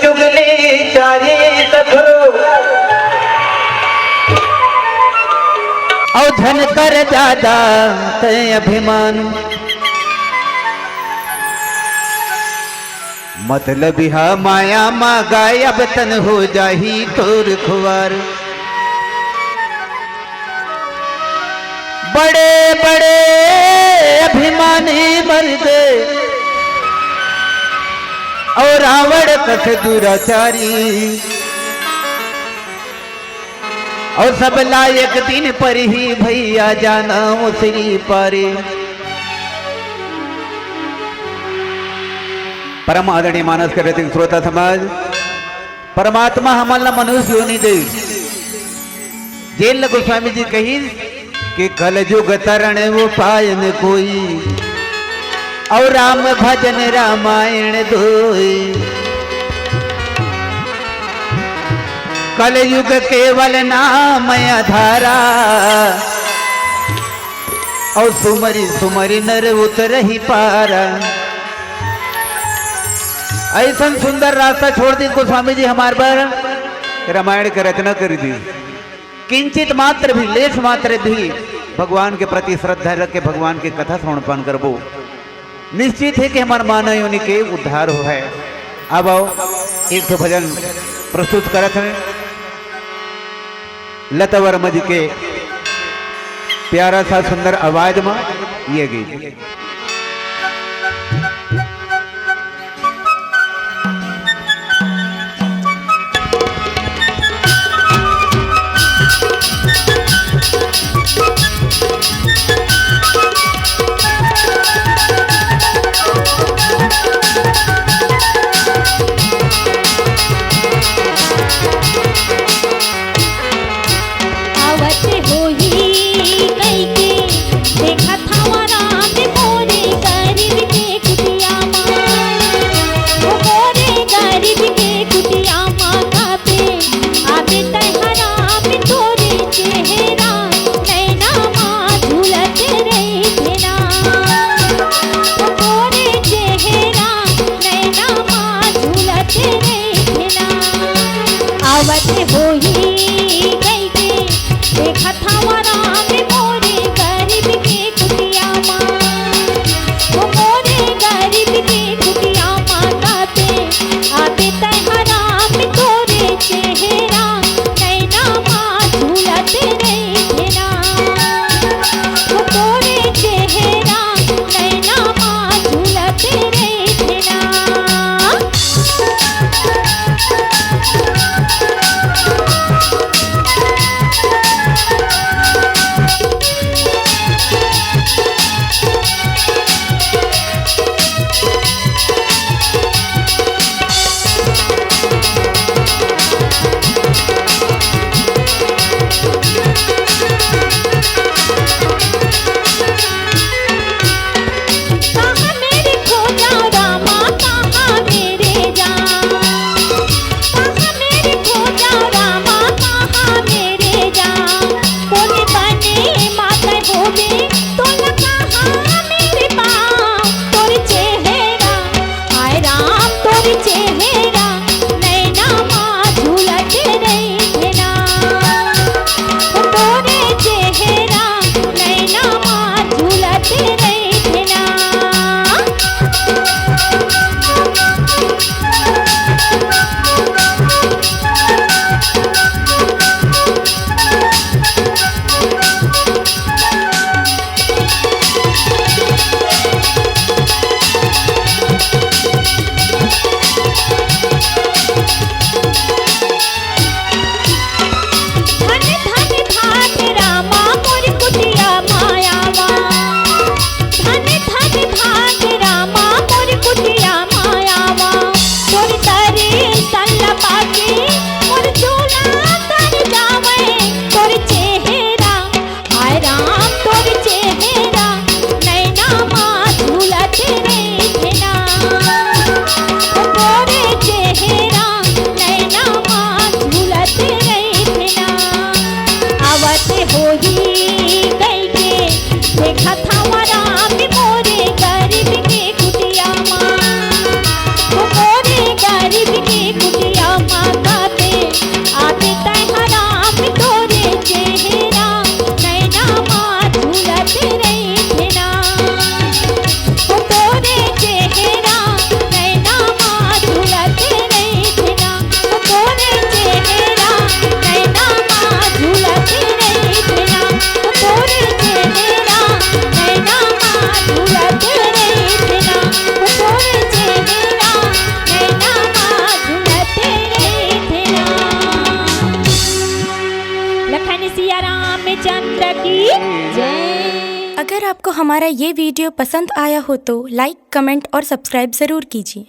चुगली चारी सखरो और धन कर ज्यादा तय अभिमान मतलब हा माया मा गायब तन हो जाही तोर खुआर बड़े बड़े अभिमानी मर्द और रावण कथ दुराचारी और सब लायक दिन पर ही भैया जाना उतरी पारे। परम आदरणीय मानस करते श्रोता समाज परमात्मा हमारा मनुष्य होनी दे जेल गोस्वामी जी कही कि कल युग तरण वो पायन कोई और राम भजन रामायण दोई कल युग केवल नाम आधारा और सुमरी सुमरी नर उतर ही पारा। ऐसा सुंदर रास्ता छोड़ दी गोस्वामी जी हमारे पर रामायण की रचना कर दी। किंचित मात्र भी लेश मात्र भी भगवान के प्रति श्रद्धा रख के भगवान की कथा श्रवणपान करबो निश्चित है कि हमारे मानव योनि के उद्धार हो है। अब आओ एक तो भजन प्रस्तुत करत हैं लता वर्मा जी के प्यारा सा सुंदर आवाज में ये गीत। आवत होई गई के देखा था रामचंद्र की जय। अगर आपको हमारा ये वीडियो पसंद आया हो तो लाइक, कमेंट और सब्सक्राइब ज़रूर कीजिए।